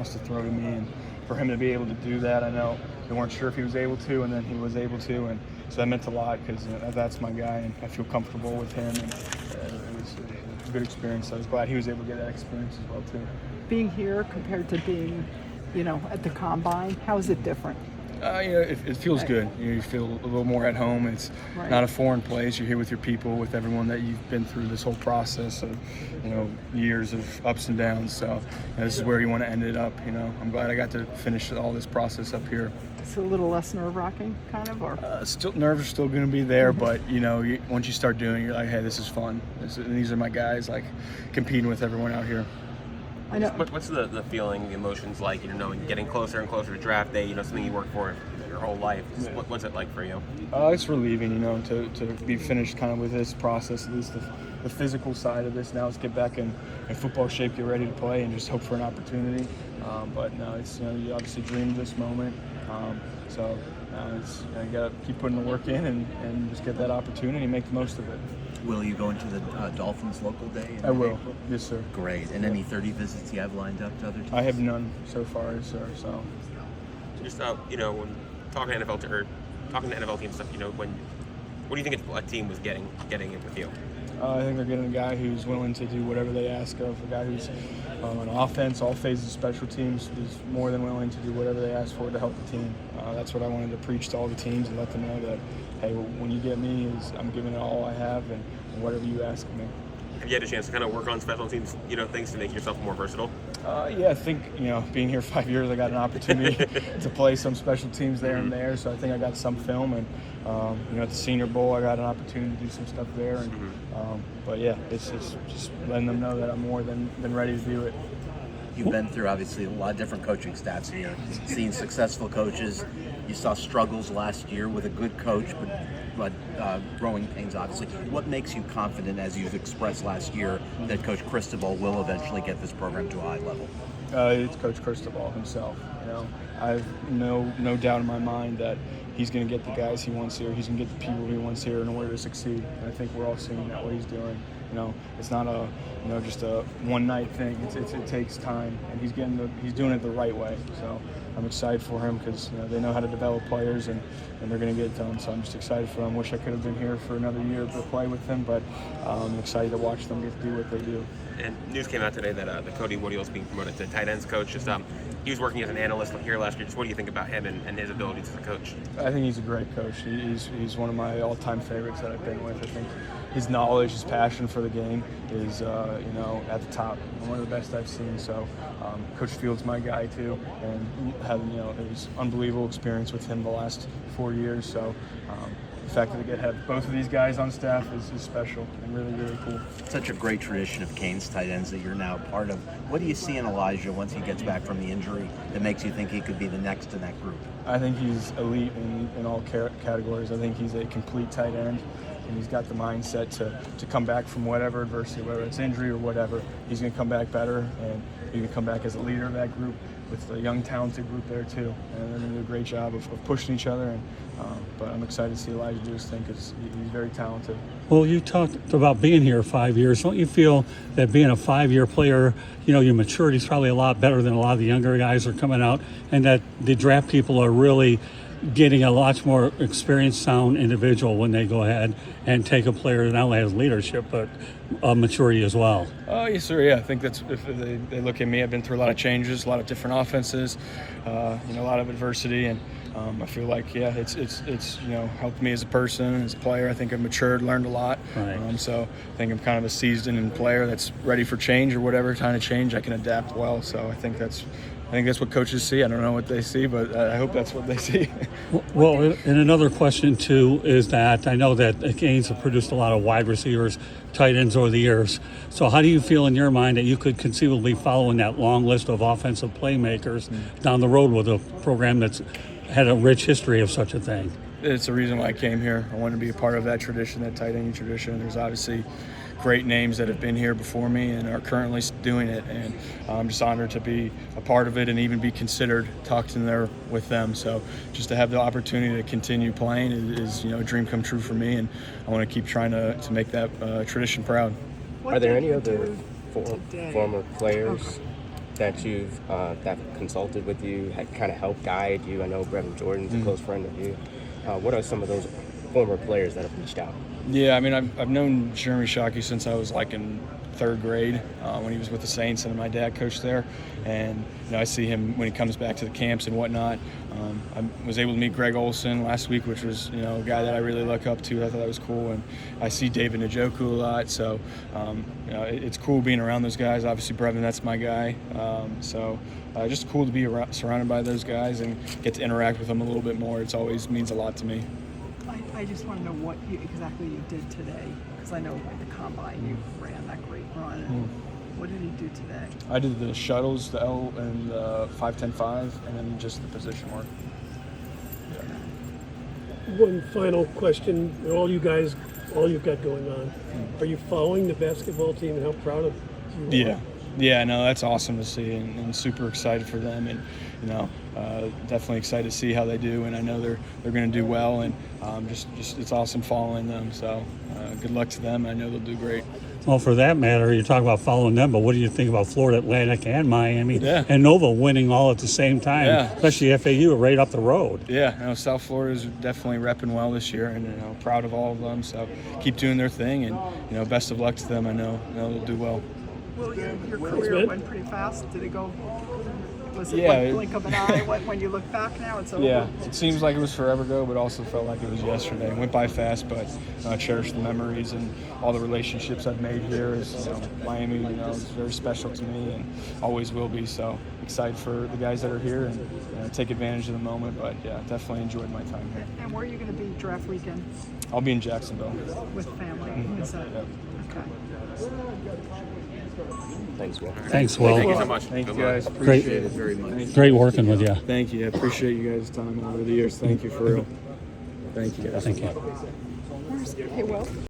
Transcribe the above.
else to throw to me, and for him to be able to do that, I know they weren't sure if he was able to, and then he was able to, and so that meant a lot because that's my guy, and I feel comfortable with him, and it was a good experience. So I was glad he was able to get that experience as well too. Being here compared to being, at the combine, how is it different? It feels good. You feel a little more at home. It's not a foreign place. You're here with your people, with everyone that you've been through this whole process of, years of ups and downs. So this is where you want to end it up. I'm glad I got to finish all this process up here. It's a little less nerve-wracking, kind of, or still nerves are still going to be there, but once you start doing it, you're like, hey, this is fun. These are my guys, like competing with everyone out here. I know. What's the feeling, the emotions like, knowing getting closer and closer to draft day, something you worked for your whole life? What's it like for you? It's relieving, to be finished kind of with this process, at least the physical side of this. Now let's get back in football shape, get ready to play, and just hope for an opportunity. But no, it's, you obviously dream of this moment. So it's, you got to keep putting the work in and just get that opportunity and make the most of it. Will you go into the Dolphins local day? I will. Yes, sir. Great. And any 30 visits you have lined up to other teams? I have none so far, sir. So just when talking to NFL teams stuff, what do you think a team was getting it with you? I think they're getting a guy who's willing to do whatever they ask of, a guy who's on offense, all phases of special teams, who's more than willing to do whatever they ask for to help the team. That's what I wanted to preach to all the teams and let them know that, hey, when you get me, I'm giving it all I have and whatever you ask of me. Have you had a chance to kind of work on special teams, things to make yourself more versatile? Yeah, I think, being here 5 years, I got an opportunity to play some special teams there and there. So I think I got some film, and at the Senior Bowl, I got an opportunity to do some stuff there. And but yeah, it's just letting them know that I'm more than ready to do it. You've been through obviously a lot of different coaching staffs here, seen successful coaches. You saw struggles last year with a good coach, but growing pains obviously. What makes you confident, as you've expressed last year, that Coach Cristobal will eventually get this program to a high level? It's Coach Cristobal himself. I've no doubt in my mind that he's going to get the guys he wants here. He's going to get the people he wants here in order to succeed. And I think we're all seeing that what he's doing. It's not a just a one night thing. It takes time, and he's doing it the right way. So I'm excited for him because they know how to develop players, and they're going to get it done. So I'm just excited for him. Wish I could have been here for another year to play with them, but I'm excited to watch them get to do what they do. And news came out today that the Cody Woodill's being promoted to tight ends coach. Just he was working as an analyst here last year. Just what do you think about him and his abilities as a coach? I think he's a great coach. He's one of my all-time favorites that I've been with. I think his knowledge, his passion for the game is at the top. One of the best I've seen. So Coach Field's my guy too, and having his unbelievable experience with him the last 4 years. So the fact that they have both of these guys on staff is special and really, really cool. Such a great tradition of Canes tight ends that you're now part of. What do you see in Elijah once he gets back from the injury that makes you think he could be the next in that group? I think he's elite in all categories. I think he's a complete tight end, and he's got the mindset to come back from whatever adversity, whether it's injury or whatever. He's going to come back better, and he's going to come back as a leader of that group with a young, talented group there too. And they're going to do a great job of pushing each other. But I'm excited to see Elijah do his thing because he's very talented. Well, you talked about being here 5 years. Don't you feel that being a 5-year player, your maturity is probably a lot better than a lot of the younger guys are coming out, and that the draft people are really getting a lot more experienced, sound individual when they go ahead and take a player that not only has leadership but maturity as well? Oh, yes, sir. Yeah, I think that's if they look at me. I've been through a lot of changes, a lot of different offenses, a lot of adversity, and I feel like it's helped me as a person, as a player. I think I've matured, learned a lot. Right. So I think I'm kind of a seasoned player that's ready for change or whatever kind of change. I can adapt well. So I think that's what coaches see. I don't know what they see, but I hope that's what they see. Well, and another question, too, is that I know that the Canes have produced a lot of wide receivers, tight ends over the years. So how do you feel in your mind that you could conceivably follow in that long list of offensive playmakers down the road with a program that's had a rich history of such a thing? It's the reason why I came here. I wanted to be a part of that tradition, that tight end tradition. There's obviously great names that have been here before me and are currently doing it, and I'm just honored to be a part of it and even be considered talked in there with them. So just to have the opportunity to continue playing is a dream come true for me, and I want to keep trying to make that tradition proud. Are there any other former players that you've that consulted with you, had kind of helped guide you? I know Brevin Jordan's a close friend of you. What are some of those former players that have reached out? Yeah, I mean, I've known Jeremy Shockey since I was like in third grade when he was with the Saints, and my dad coached there. And I see him when he comes back to the camps and whatnot. I was able to meet Greg Olson last week, which was a guy that I really look up to. I thought that was cool, and I see David Njoku a lot. So it's cool being around those guys. Obviously, Brevin, that's my guy. So just cool to be surrounded by those guys and get to interact with them a little bit more. It always means a lot to me. I just want to know what exactly you did today, because I know at the combine you ran that great run. And what did he do today? I did the shuttles, the L and the 5-10-5, and then just the position work. One final question, all you've got going on. Are you following the basketball team, and how proud of you are? Yeah, no, that's awesome to see, and super excited for them, and definitely excited to see how they do, and I know they're going to do well, and just it's awesome following them. So good luck to them. I know they'll do great. Well, for that matter, you talk about following them, but what do you think about Florida Atlantic and Miami and Nova winning all at the same time, especially FAU right up the road? Yeah, South Florida is definitely repping well this year, and proud of all of them. So keep doing their thing, and best of luck to them. I know they'll do well. Well, your career went pretty fast. Did it go? Was it like blink of an eye when you look back now? It's over. Yeah, it seems like it was forever ago, but also felt like it was yesterday. It went by fast, but I cherish the memories and all the relationships I've made here. Miami, is very special to me and always will be. So excited for the guys that are here and take advantage of the moment. But yeah, definitely enjoyed my time here. And where are you going to be draft weekend? I'll be in Jacksonville With family. Is that okay? Thanks, Will. Thanks, Will. Thank you so much. Thank you, Good luck. guys. Appreciate it very much. Great working with you. Thank you. I appreciate you guys' time over the years. Thank you for real. Thank you guys. Thank you. Hey, Will.